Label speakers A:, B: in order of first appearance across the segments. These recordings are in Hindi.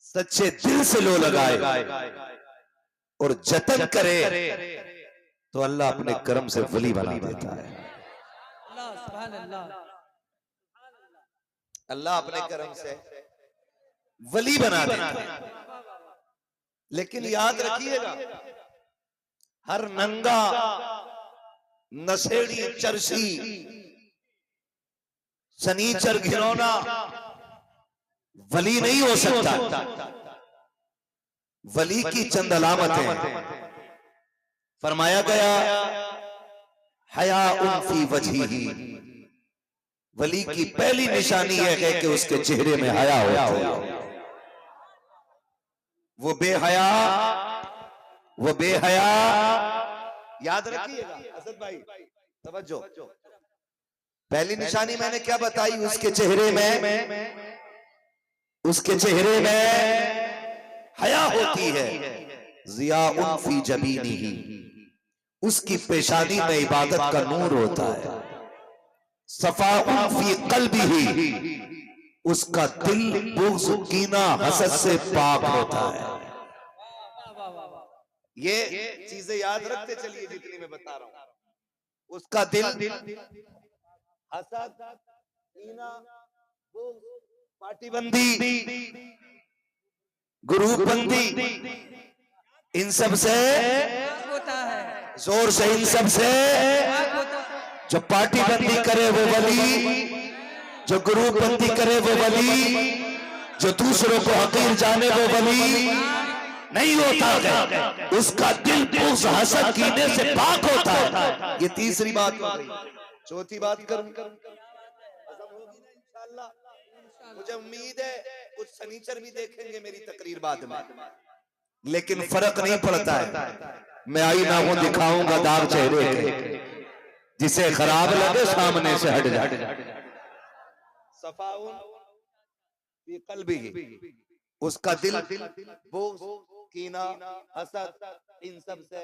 A: सच्चे दिल से लो लगाए और जतन करे तो अल्लाह अपने कर्म से वली बना देता है। अल्लाह अपने कर्म से वली बना देता है। लेकिन याद रखिएगा, हर नंगा नशेड़ी चरसी सनीचर घिनौना वली नहीं हो सकता। वली की चंद अलामतें फरमाया गया, हया उनफी वजही, वली की पहली निशानी यह है कि उसके चेहरे में हया होता है। वो बेहया याद रखिएगा असद भाई, तवज्जो। पहली निशानी मैंने क्या बताई, उसके चेहरे में हया होती है। ज़ियाउन फी जबीनिही, उसकी पेशानी में इबादत का नूर होता है। सफ़ाउन फी क़ल्बिही, उसका दिल बुग़्ज़ कीना हसद से पाक होता है। ये चीजें याद रखते चलिए जितनी मैं बता रहा हूं। उसका दिल हसद, कीना, बुग़्ज़, पार्टीबंदी, ग्रुपबंदी, इन सब से होता है। जोर से इन सब से जो पार्टीबंदी करे वो वली, जो ग्रुपबंदी करे वो वली, जो दूसरों को हकीर जाने वो वली नहीं होता है। उसका दिल बुग़्ज़ हसद कीने से पाक होता है। ये तीसरी बात हो गई। चौथी बात करूं, इंशाअल्लाह मुझे उम्मीद है कुछ सनीचर भी देखेंगे मेरी तकरीर बाद में, लेकिन फर्क नहीं पड़ता है। मैं आईना को दिखाऊंगा दाग चेहरे के, जिसे खराब लगे सामने से हट जाए। सफ़ाउन फी क़ल्बिही, उसका दिल बुग़्ज़, कीना, हसद, इन सब से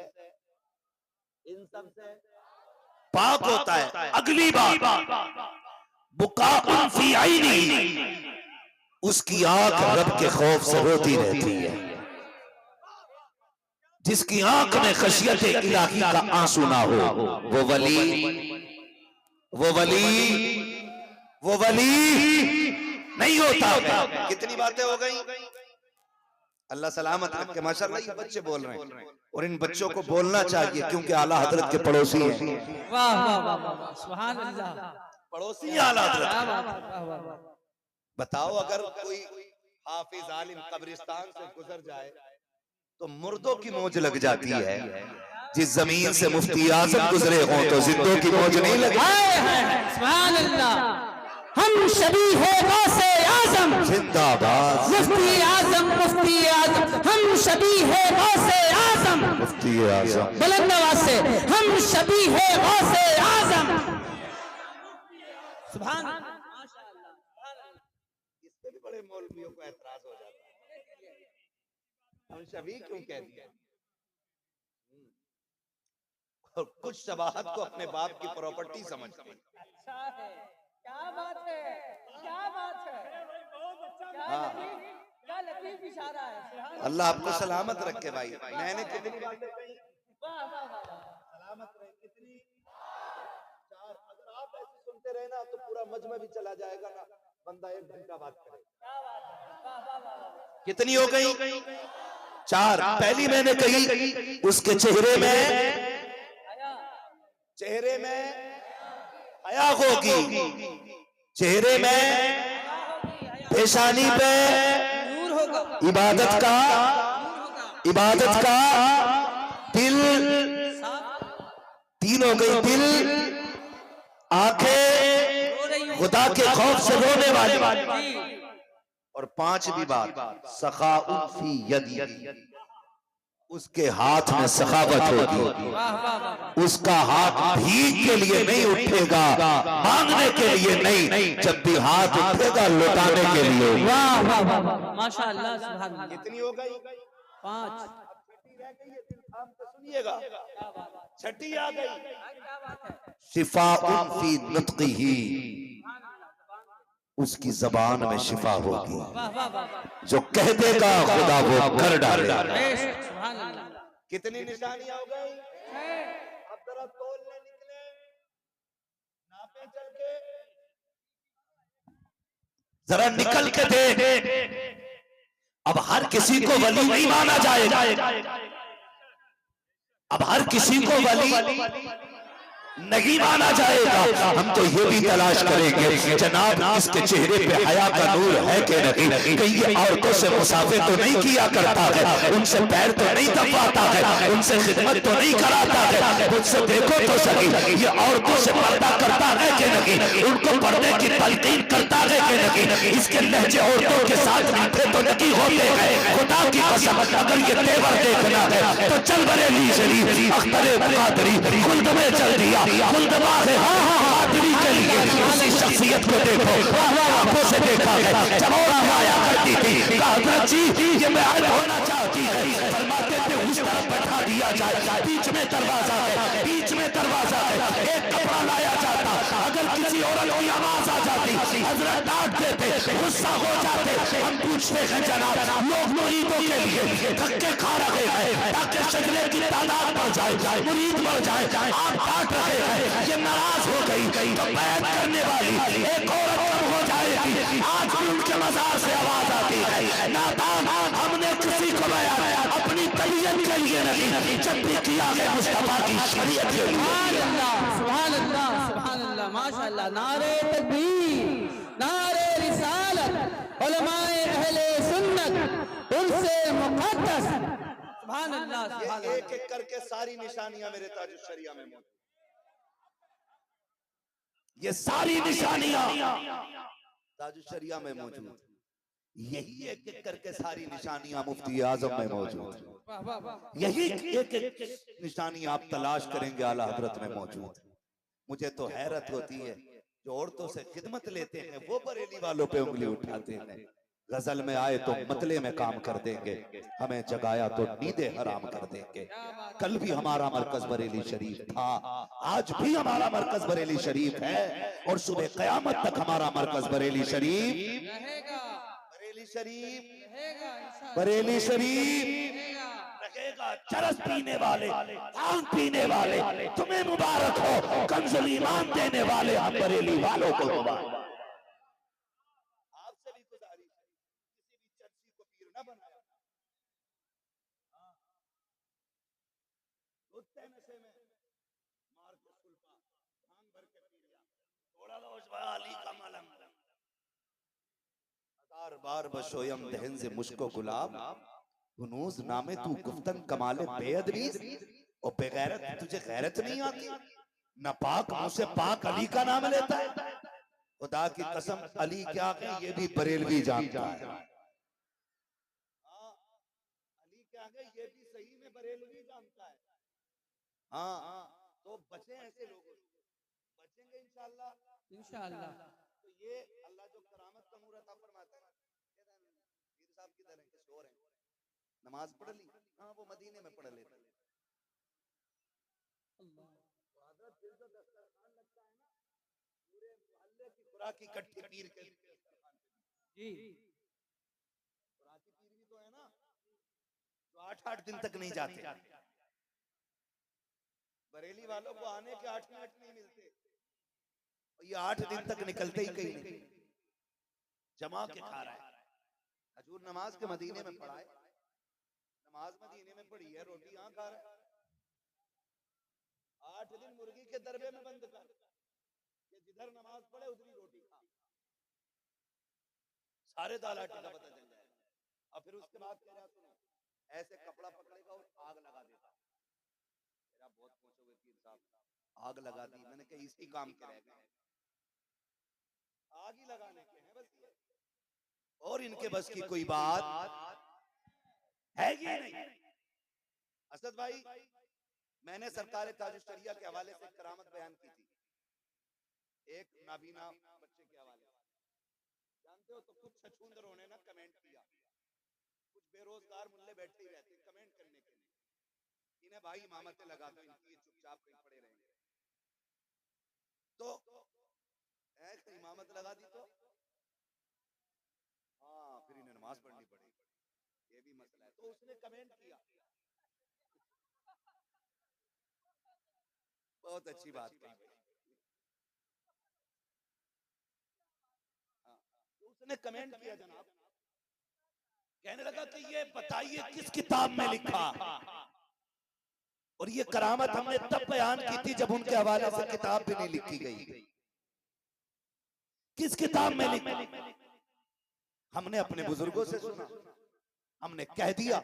A: पाक होता है। अगली बात, बुकाउन फी ऐनिही, उसकी आंख रब के खौफ से रोती रहती है। जिसकी आंख में खशियत इलाही का आंसू ना हो वो वली नहीं होता। कितनी बातें हो गई। अल्लाह सलामत रखे। माशाअल्लाह ये बच्चे बोल रहे हैं और इन बच्चों को बोलना चाहिए क्योंकि आला हजरत के पड़ोसी हैं।
B: वाह वाह वाह, सुभान अल्लाह।
A: पड़ोसी आला हजरत। बताओ अगर कोई हाफिज आलिम कब्रिस्तान से गुजर जाए तो मुर्दों की मौज लग जाती है। जिस जमीन से मुफ्ती आजम गुजरे हों तो जिंदों की मौज नहीं लगी।
B: सुभान अल्लाह। हम शबी है गौसे आजम
A: जिंदाबाद,
B: मुफ्ती आजम हम शबी है गौसे आजम,
A: मुफ्ती आजम
B: बुलंद आवाज से हम शबी है गौसे आजम। सुभान अल्लाह।
A: इससे भी बड़े मौलवियों को एतराज हो जाता है, हम शबी क्यों कह दिया। और कुछ शबाहत को अपने बाप की प्रॉपर्टी समझते हैं।
B: अच्छा है, क्या बात है, क्या बात है,
A: हाँ,
B: क्या लतीफ इशारा है।
A: अल्लाह आपको सलामत रखे भाई। मैंने कितनी बातें कही,
B: वाह वाह वाह,
A: सलामत रहे। कितनी चार। अगर आप ऐसे सुनते रहे ना तो पूरा मजमा भी चला जाएगा ना, बंदा 1 घंटा बात करे।
B: क्या बात है, वाह वाह वाह।
A: कितनी हो गई? 4। पहली मैंने कही उसके चेहरे में हया होगी, चेहरे में पेशानी पे
B: नूर होगा,
A: इबादत का दिल। 3 हो गई, दिल, आंखें खुदा के खौफ से रोने वाली। और 5वीं बात, सखाउन फी यदी, उसके हाथ में सखावत होगी। उसका हाथ भीख के लिए नहीं उठेगा, मांगने के लिए नहीं, जब भी हाथ उठेगा लौटाने के लिए।
B: वाह वाह वाह, माशाअल्लाह, सुभान अल्लाह।
A: कितनी हो गई?
B: 5।
A: छठी रह गई है, दिल थाम के सुनिएगा। छठी आ गई,
B: क्या बात है।
A: शिफाउन फी नुत्क़िही, उसकी जबान में शिफा होगी।
B: वाह वाह वाह,
A: जो कह देगा खुदा वो कर डालेगा।
B: सुभान अल्लाह।
A: कितनी निशानियां हो गई? अब जरा तोलने निकले, नापे चल के, जरा निकल के दे। अब हर किसी को वली नहीं माना जाएगा। अब हर किसी को वली नहीं माना जाएगा। हम तो ये भी तलाश करेंगे जनाब इसके चेहरे पे हया का नूर है कि नहीं। कहीं ये औरतों से मुसाफे तो नहीं किया करता है, उनसे पैर तो नहीं दबाता है, उनसे खिदमत तो नहीं कराता है। मुझसे देखो तो सही, ये औरतों से पर्दा करता है कि नहीं, उनको पर्दे की तलकीन करता है कि नहीं। इसके लहजे औरतों के साथ मीठे तो नहीं होते हैं। खुदा की कसम अगर ये तेवर देखना है तो चल बरेली शरीफ अख्तरे मुकादरी खुल्द में चल दिया। खुल्दबा है बहादुरी के लिए उसी शख्सियत को देखो, आंखों से देखा है जब और आया करती थी हजरत जी ये महल होना चाहती है, फरमाते थे उस तरफ बैठा दिया जाए, बीच में दरवाजा है, बीच में दरवाजा है, एक कपड़ा लाया जाता, अगर किसी औरत की आवाज आ जाती हजरत डांट देते, गुस्सा हो जाते। हम पूछते हैं जनाब लोग मुरीदों के लिए धक्के खा रहे हैं ताकि शजरे की तादाद बढ़ जाए, मुरीद बढ़ जाए, आप डांट रहे हैं, ये नाराज हो गई तो बैत करने वाली एक औरत कब हो जाएगी। आज भी उनके मजार से आवाज आती है नादान हमने किसी को बयान अपनी तबीयत के लिए नहीं, जब भी किया है मुस्तफा की शरीयत के लिए।
B: सुभान अल्लाह सुभान अल्लाह माशाअल्लाह। नारे तकबीर, नारे रिसालत, उलमाए अहले सुन्नत उनसे मुक़द्दस। सुभान अल्लाह सुभान अल्लाह।
A: एक एक करके सारी निशानियां मेरे ताजुश शरिया में मौजूद, ये सारी निशानियां ताजुश शरिया में मौजूद, यही एक एक करके सारी निशानियां मुफ्ती आजम में मौजूद,
B: वाह वाह वाह,
A: यही एक एक निशानी आप तलाश करेंगे आला हजरत में मौजूद। मुझे तो हैरत होती है जो औरतों से खिदमत लेते हैं वो बरेली वालों पे उंगली उठाते हैं। गजल में आए तो मतले में काम कर देंगे, हमें जगाया तो नींदे हराम कर देंगे। कल भी हमारा मरकज बरेली शरीफ था, आज भी हमारा मरकज बरेली शरीफ है और सुबह कयामत तक हमारा मरकज बरेली शरीफ
B: रहेगा
A: बरेली शरीफ
B: रहेगा इंशाअल्लाह,
A: बरेली शरीफ
B: रहेगा।
A: रहेगा। चरस पीने वाले, भांग पीने वाले तुम्हें मुबारक हो, कंजुल ईमान देने वाले हम बरेली वालों को मुबारक। आपसे भी गुजारिश है किसी भी चर्ची को पीर न बनाया। दूध नशे में मार के सुल्फा भांग भर के पी लिया, थोड़ा लो अली का मलम। हजार बार बशोयम दहन से मुश्को गुलाब गुनूज नामे तू गुफ्तन कमाले बेअदबी और बेगैरत, तुझे गैरत नहीं आती। न पाक मुंह से पाक अली का नाम लेता है। खुदा की कसम अली क्या है ये भी बरेलवी जानता है। अली क्या है ये भी सही में बरेलवी जानता है। हाँ तो बचे ऐसे लोगों से, बचेंगे इंशाअल्लाह
B: इंशाअल्लाह।
A: तो ये अल्लाह जो करामत का नूर अता फरमाता है ना, पीर साहब की तरह के शोर हैं, नमाज पढ़ ली, हाँ वो मदीने में पढ़ लेते। फिर जो दस्तरखान लगता है ना पूरे मोहल्ले की खुराकी इकट्ठी पीर के
B: जी
A: खुराकी पीर भी तो है ना जो 8-8 दिन तक नहीं जाते। बरेली वालों को आने के 8 मिनट नहीं मिलते, ये 8 दिन तक निकलते ही कहीं नहीं, जमा के खा रहा है। हजूर नमाज के मदीने में पढ़ा है, नमाज मदीने में पढ़ी है, रोटी यहाँ खा रहा है। 8 दिन मुर्गी के दरबे में बंद कर, ये जिधर नमाज पढ़े उधरी रोटी खा, सारे दालाटी का पता चल जाएगा। और फिर उसके बाद कह रहा सुनो ऐसे कपड़ा पकड़ेगा और आग लगा देगा। मेरा बहुत पूछोगे पीर साहब, आग लगा दी, मैंने कहा इसी काम के रह गए, आग ही लगाने के हैं बस ये, और इनके बस की कोई बात है ही नहीं। असद भाई मैंने सरकार ताजुश शरिया के हवाले से करामत बयान की थी, एक नाबीना बच्चे के हवाले से, जानते हो तो कुछ छछूंदरों ने ना कमेंट किया, कुछ बेरोजगार मुल्ले बैठे ही रहते कमेंट करने के लिए, इन्हें भाई इमामतें लगा दो, इनकी चुपचाप कहीं पड़े रहेंगे। तो इमामत लगा दी तो नमाज पढ़नी पड़ेगी, ये भी मसला है। तो उसने कमेंट किया, बहुत अच्छी बात कही भाई। हाँ, तो उसने कमेंट किया जनाब, कहने लगा कि ये बताइए किस किताब में लिखा। और ये करामत हमने तब बयान की थी जब उनके हवाले से किताब भी नहीं लिखी गई। किस किताब में लिखा? हमने अपने बुजुर्गों से सुना, हमने कह दिया।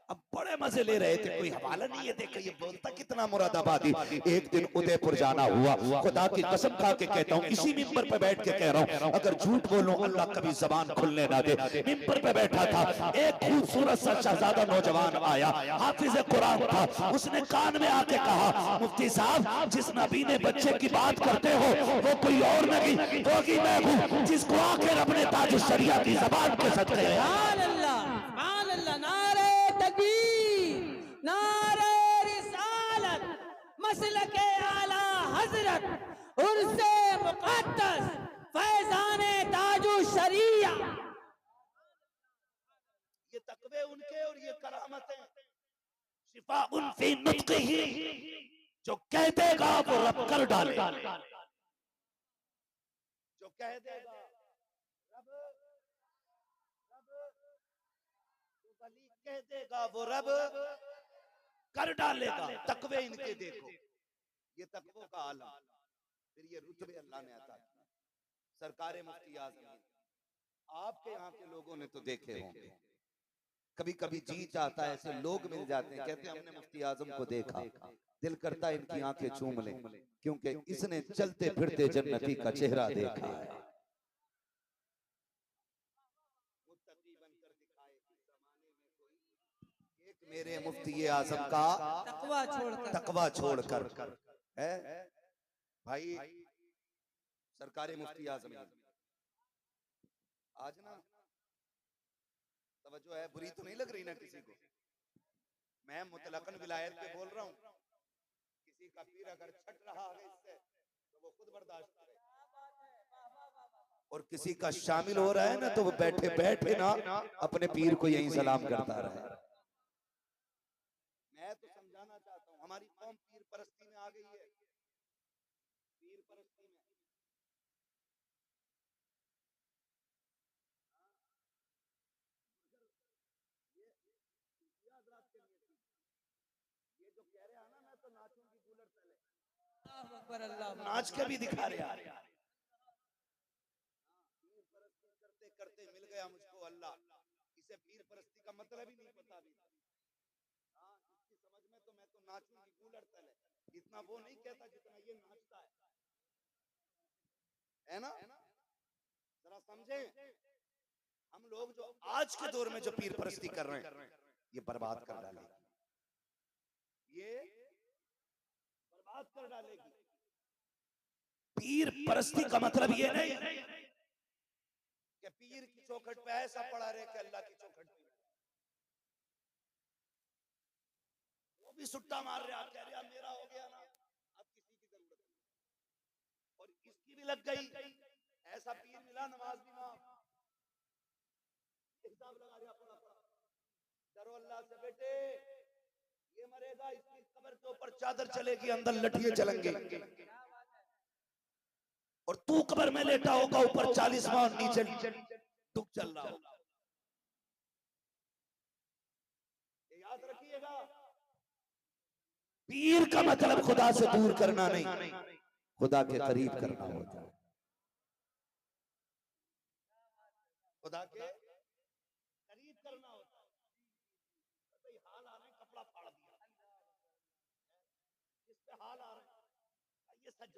A: अब बड़े मजे ले रहे थे, कोई हवाला नहीं है। देखो ये बोलता कितना मुरादाबादी। एक दिन उदयपुर जाना हुआ, खुदा की कसम खा के कहता हूँ, इसी मिंबर पे बैठ के कह रहा हूँ, अगर झूठ बोलूं अल्लाह कभी जबान खुलने ना दे। मिंबर पे बैठा था, एक खूबसूरत सा शहजादा नौजवान आया, हाफिज कुरान था। उसने कान में आके कहा, मुफ्ती साहब जिस नबी ने बच्चे की बात करते हो वो कोई और नहीं होगी, मैं हूँ जिसको आखिर अपने ताज शरिया की जबान के सदके।
B: सुभान अल्लाह, नारे तकबीर, नारे रिसालत, मसलके आला हजरत, उर्से मुक़द्दस, फैज़ाने ताजु शरिया।
A: ये तकवे उनके और ये करामतें शिफा उन फी नुत्क़िही, जो कह देगा वो रब कर डाले। जो कह देगा रब, जो वली कह देगा वो रब कर डालेगा। तकवे इनके देखो, ये तकवों का आलम। फिर ये रुतबे अल्लाह ने अता किए। सरकारे मुफ्ती आज़म, आपके यहाँ के लोगों ने तो देखे होंगे, कभी कभी जी चाहता है ऐसे लोग मिल जाते हैं, कहते हैं हमने मुफ्ती आजम को देखा, दिल करता है इनकी आंखें चूम लें, क्योंकि इसने चलते फिरते जन्नती का चेहरा देखा है। मुत्तकी बनकर दिखाए इस जमाने में कोई, एक मेरे मुफ्ती आजम का तकवा छोड़कर है भाई। सरकारे मुफ्ती आजम आज ना तवज्जो है, बुरी तो नहीं लग रही ना किसी को? मैं मुतलकन विलायत पे बोल रहा हूँ, किसी का पीर अगर छट रहा है इससे तो वो खुद बर्दाश्त करे, और किसी का शामिल हो रहा है ना तो वो बैठे बैठे ना अपने पीर को यही सलाम करता रहे। मैं तो समझाना चाहता हूँ, हमारी कौम पीर परस्ती में आ गई है। पीर परस्ती में ये जो कह रहे हैं ना, मैं तो नाचूंगी कूलर तले, नाच के भी दिखा रहे हैं। पीर परस्ती करते करते मिल गया मुझको अल्लाह, इसे पीर परस्ती का मतलब ही नहीं पता भी। हाँ, इसकी समझ में तो मैं तो नाचूंगी कूलर तले, इतना वो नहीं कहता जितना ये नाचता है ना? जरा समझे, हम लोग जो आज के दौर में जो पीर परस्ती कर रहे हैं ये बर्बाद कर डालेगी, ये बर्बाद कर डालेगी। पीर परस्ती का मतलब ये नहीं कि पीर की चौखट पे ऐसा पड़ा रहे कि अल्लाह की चौखट पे वो भी सुट्टा मार रहा, कह रहा मेरा हो गया ना, अब किसी की जरूरत नहीं, और इसकी भी लग गई। ऐसा पीर मिला नमाज भी माफ, हिसाब लगा दिया पड़ा पड़ा। डरो अल्लाह से बेटे, ये मरेगा इसकी कब्र के ऊपर चादर चलेगी, अंदर लठिए चलेंगे, और तू कब्र में लेटा होगा, ऊपर 40 मान नीचे दुख चल रहा होगा। ये याद रखिएगा, पीर का मतलब खुदा से दूर करना नहीं, खुदा के करीब करना होता है। खुदा के करीब करना होता है। तो हाल आ रहे, कपड़ा फाड़ दिया, इस पे हाल आ रहे, ये सज्जा